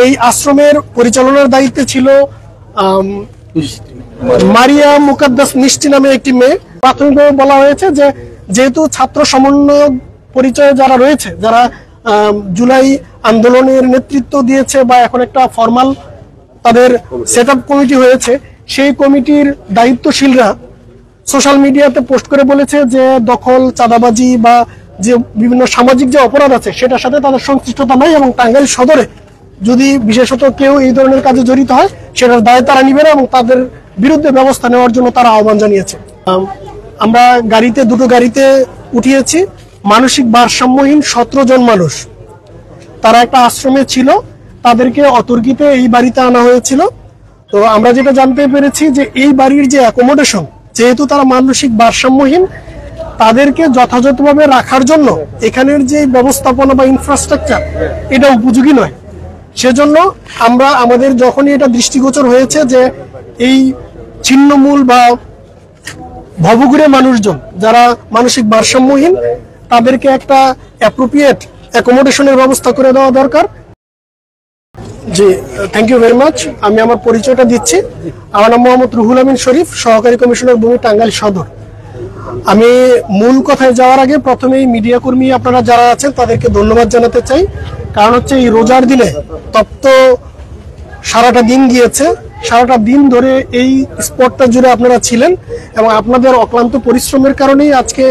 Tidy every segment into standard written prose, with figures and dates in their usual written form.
এই আশ্রমের পরিচালনার দায়িত্বে ছিল মারিয়া মুকাদ্দাস মিষ্টি নামে একটি মেয়ে। প্রাথমিকভাবে বলা হয়েছে যে যেহেতু ছাত্র সমন্বয়ক পরিচয়ে যারা রয়েছে, যারা জুলাই আন্দোলনের নেতৃত্ব দিয়েছে বা এখন একটা ফর্মাল তাদের সেটআপ কমিটি হয়েছে, সেই কমিটির দায়িত্বশীলরা সোশ্যাল মিডিয়াতে পোস্ট করে বলেছে যে দখল, চাঁদাবাজি বা যে বিভিন্ন সামাজিক যে অপরাধ আছে সেটার সাথে তাদের সংশ্লিষ্টতা নাই, এবং টাঙ্গাইল সদরে যদি বিশেষত কেউ এই ধরনের কাজে জড়িত হয় সেটার দায় তারা নিবে না এবং তাদের বিরুদ্ধে ব্যবস্থা নেওয়ার জন্য তারা আহ্বান জানিয়েছে। আমরা দুটো গাড়িতে উঠিয়েছি মানসিক ভারসাম্যহীন 17 জন মানুষ। তারা একটা আশ্রমে ছিল, তাদেরকে অতর্কিতে এই বাড়িতে আনা হয়েছিল। তো আমরা যেটা জানতে পেরেছি যে এই বাড়ির যে অ্যাকোমোডেশন, যেহেতু তারা মানসিক ভারসাম্যহীন, তাদেরকে যথাযথভাবে রাখার জন্য এখানের যে ব্যবস্থাপনা বা ইনফ্রাস্ট্রাকচার এটা উপযোগী নয়। সেজন্য আমরা আমাদের যখনই এটা দৃষ্টিগোচর হয়েছে যে এই ছিন্নমূল বা ভবঘুরে মানুষজন যারা মানসিক ভারসাম্যহীন, তাদেরকে একটা অ্যাপ্রোপ্রিয়েট অ্যাকোমোডেশনের ব্যবস্থা করে দেওয়া দরকার। জি, থ্যাংক ইউ ভেরি মাচ। আমি আমার পরিচয়টা দিচ্ছি। আমার নাম মোহাম্মদ রুহুল আমিন শরীফ, সহকারী কমিশনার ভূমি, টাঙ্গাইল সদর। আমি মূল কথায় যাওয়ার আগে প্রথমেই মিডিয়া কর্মী আপনারা যারা আছেন তাদেরকে ধন্যবাদ জানাতে চাই। কারণ হচ্ছে এই রোজার দিনে তপ্ত সারাটা দিন গিয়েছে, সারাটা দিন ধরে এই স্পটটা জুড়ে আপনারা ছিলেন এবং আপনাদের অক্লান্ত পরিশ্রমের কারণেই আজকে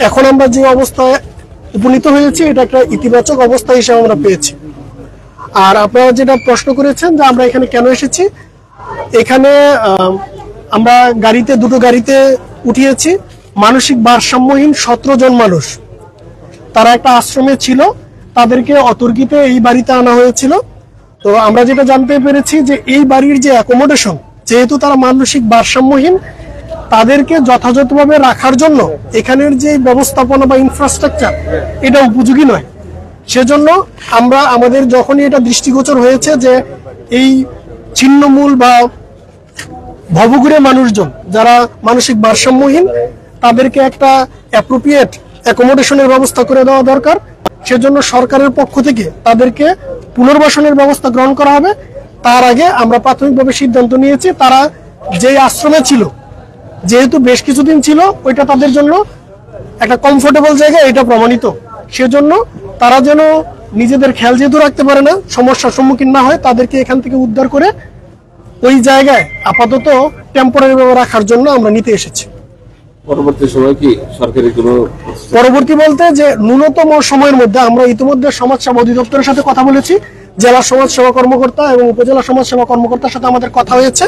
এখন আমরা যে অবস্থায় উপনীত হয়েছি এটা একটা ইতিবাচক অবস্থা হিসেবে আমরা পেয়েছি। আর আপনারা যেটা প্রশ্ন করেছেন যে আমরা এখানে কেন এসেছি, এখানে আমরা দুটো গাড়িতে উঠিয়েছি মানসিক ভারসাম্যহীন 17 জন মানুষ। তারা একটা আশ্রমে ছিল, তাদেরকে অতর্কিতে এই বাড়িতে আনা হয়েছিল। তো আমরা যেটা জানতে পেরেছি যে এই বাড়ির যে অ্যাকোমোডেশন, যেহেতু তারা মানসিক ভারসাম্যহীন, তাদেরকে যথাযথভাবে রাখার জন্য এখানের যে ব্যবস্থাপনা বা ইনফ্রাস্ট্রাকচার এটা উপযোগী নয়। সেজন্য আমরা আমাদের যখনই এটা দৃষ্টিগোচর হয়েছে যে এই ছিন্নমূল বা ভবঘুরে মানুষজন যারা মানসিক ভারসাম্যহীন, তাদেরকে একটা অ্যাপ্রোপ্রিয়েট অ্যাকোমোডেশনের ব্যবস্থা করে দেওয়া দরকার। সেজন্য সরকারের পক্ষ থেকে তাদেরকে পুনর্বাসনের ব্যবস্থা গ্রহণ করা হবে। তার আগে আমরা প্রাথমিকভাবে সিদ্ধান্ত নিয়েছি তারা যেই আশ্রমে ছিল, যেহেতু বেশ কিছুদিন ছিল, ওইটা তাদের জন্য একটা কমফোর্টেবল জায়গা, এটা প্রমাণিত। সেজন্য তারা যেন নিজেদের খেয়াল যেহেতু রাখতে পারে না, সমস্যার সম্মুখীন না হয়, তাদেরকে এখান থেকে উদ্ধার করে ওই জায়গায় আপাতত টেম্পোরারি ভাবে রাখার জন্য আমরা নিতে এসেছি। পরবর্তী সময় কি সরকারি কোনো পরবর্তী বলতে যে ন্যূনতম সময়ের মধ্যে আমরা ইতিমধ্যে সমাজসেবা অধিদপ্তরের সাথে কথা বলেছি, জেলা সমাজসেবা কর্মকর্তা এবং উপজেলা সমাজসেবা কর্মকর্তার সাথে আমাদের কথা হয়েছে।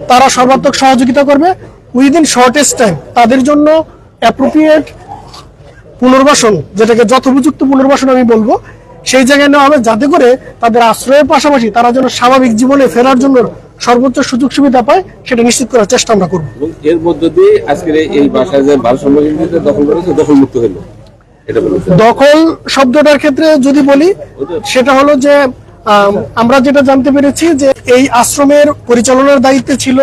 তারা সর্বাত্মক সহযোগিতা করবে। উইদিন শর্টেস্ট টাইম তাদের জন্য অ্যাপ্রোপ্রিয়েট পুনর্বাসন, যেটাকে যথোপযুক্ত পুনর্বাসন আমি বলবো, সেই জায়গায় নেওয়া হবে, যাতে করে তাদের আশ্রয়ের পাশাপাশি তারা যেন স্বাভাবিক জীবনে ফেরার জন্য সর্বোচ্চ সুযোগ সুবিধা পায়, সেটা নিশ্চিত করার চেষ্টা আমরা করব। এর মধ্য দিয়ে আজকের এই বাসায় যে ভারসাম্যহীনতা দখল করেছে, দখল মুক্ত হলো। দখল শব্দটার ক্ষেত্রে যদি বলি, সেটা হলো যে আমরা যেটা জানতে পেরেছি যে এই আশ্রমের পরিচালনার দায়িত্বে ছিল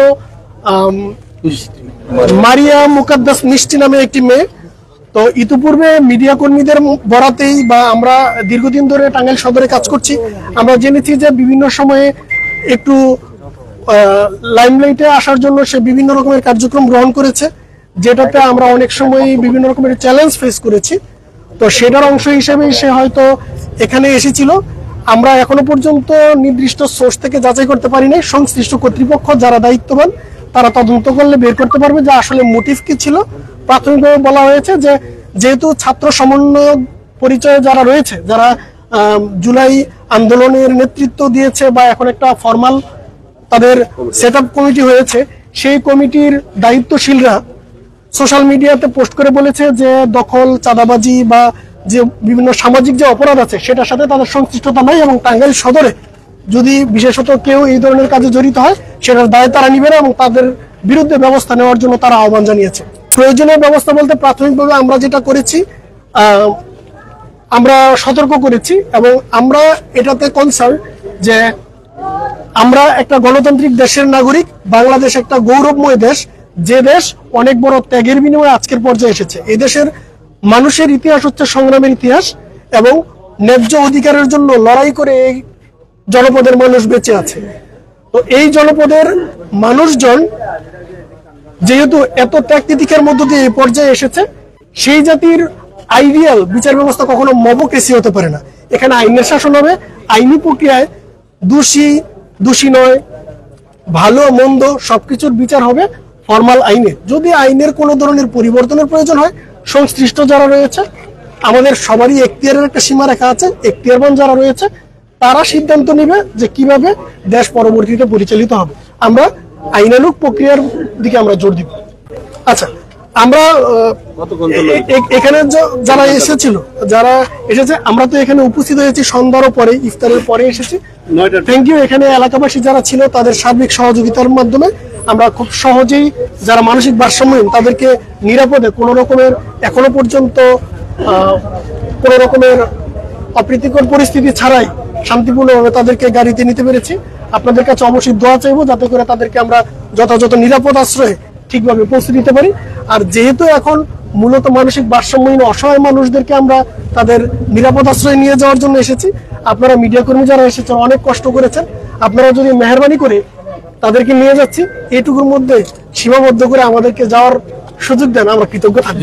মারিয়া মুকাদ্দাস মিষ্টি নামে একটি মেয়ে। তো ইতিপূর্বে মিডিয়া কর্মীদের বরাতেই বা আমরা দীর্ঘদিন ধরে টাঙ্গাইল সদরে কাজ করছি, আমরা জেনেছি যে বিভিন্ন সময়ে একটু লাইমলাইটে আসার জন্য সে বিভিন্ন রকমের কার্যক্রম গ্রহণ করেছে, যেটাতে আমরা অনেক সময় বিভিন্ন রকমের চ্যালেঞ্জ ফেস করেছি। তো সেটার অংশ হিসেবে সে হয়তো এখানে এসেছিল। আমরা এখনো পর্যন্ত নির্দিষ্ট সোর্স থেকে যাচাই করতে পারি নাই। সংশ্লিষ্ট কর্তৃপক্ষ যারা দায়িত্ববান তারা তদন্ত করলে বের করতে পারবে যে আসলে মোটিভ কি ছিল। প্রাথমিকভাবে বলা হয়েছে যে যেহেতু ছাত্র সমন্বয়ক পরিচয়ে যারা রয়েছে, যারা জুলাই আন্দোলনের নেতৃত্ব দিয়েছে বা এখন একটা ফর্মাল তাদের সেটআপ কমিটি হয়েছে, সেই কমিটির দায়িত্বশীলরা সোশ্যাল মিডিয়াতে পোস্ট করে বলেছে যে দখল, চাঁদাবাজি বা যে বিভিন্ন সামাজিক যে অপরাধ আছে সেটার সাথে তাদের সংশ্লিষ্টতা নাই, এবং টাঙ্গাইল সদরে যদি বিশেষত কেউ এই ধরনের কাজে জড়িত হয় সেটার দায় তারা নিবে না এবং তাদের বিরুদ্ধে ব্যবস্থা নেওয়ার জন্য তারা আহ্বান জানিয়েছে। প্রয়োজনীয় ব্যবস্থা বলতে প্রাথমিকভাবে আমরা যেটা করেছি, আমরা সতর্ক করেছি এবং আমরা এটাতে কনসার্ন যে আমরা একটা গণতান্ত্রিক দেশের নাগরিক। বাংলাদেশ একটা গৌরবময় দেশ, যে দেশ অনেক বড় ত্যাগের বিনিময়ে আজকের পর্যায়ে এসেছে। এই দেশের মানুষের ইতিহাস হচ্ছে সংগ্রামের ইতিহাস এবং ন্যায্য অধিকারের জন্য লড়াই করে এই জনপদের মানুষ বেঁচে আছে। তো এই জনপদের মানুষজন যেহেতু এত ত্যাগ তিতিক্ষার মধ্য দিয়ে এই পর্যায়ে এসেছে, সেই জাতির আইডিয়াল বিচার ব্যবস্থা কখনো মবকেসি হতে পারে না। এখানে আইনের শাসন হবে, আইনি প্রক্রিয়ায় দোষী নয়, ভালো মন্দ সবকিছুর বিচার হবে ফরমাল আইনে। যদি আইনের কোনো ধরনের পরিবর্তনের প্রয়োজন হয়, সংশ্লিষ্ট যারা রয়েছে, আমাদের সবারই এখতিয়ারের একটা সীমারেখা আছে, এখতিয়ারবান যারা রয়েছে তারা সিদ্ধান্ত নেবে যে কিভাবে দেশ পরবর্তীতে পরিচালিত হবে। আমরা আইনানুগ প্রক্রিয়ার দিকে আমরা জোর দিব। আচ্ছা, আমরা এখানে যারা এসেছে, আমরা তো এখানে উপস্থিত হয়েছি সন্ধ্যারও পরে, ইফতারের পরে এসেছি। Thank you. এখানে এলাকাবাসী যারা ছিল তাদের সার্বিক সহযোগিতার মাধ্যমে আমরা খুব সহজেই যারা মানসিক ভারসাম্যহীন তাদেরকে নিরাপদে কোনো রকমের এখনো পর্যন্ত কোনো রকমের অপ্রীতিকর পরিস্থিতি ছাড়াই শান্তিপূর্ণভাবে তাদেরকে গাড়িতে নিতে পেরেছি। আপনাদের কাছে অবশ্যই দোয়া চাইবো যাতে করে তাদেরকে আমরা যথাযথ নিরাপদ আশ্রয়ে ঠিকভাবে পৌঁছে দিতে পারি। আর যেহেতু এখন মূলত মানসিক ভারসাম্যহীন অসহায় মানুষদেরকে আমরা তাদের নিরাপদ আশ্রয়ে নিয়ে যাওয়ার জন্য এসেছি। আপনারা মিডিয়া কর্মী যারা এসেছেন অনেক কষ্ট করেছেন, আপনারা যদি মেহেরবানি করে তাদেরকে নিয়ে যাচ্ছি এইটুকুর মধ্যে সীমাবদ্ধ করে আমাদেরকে যাওয়ার সুযোগ দেন, আমরা কৃতজ্ঞ থাকবো।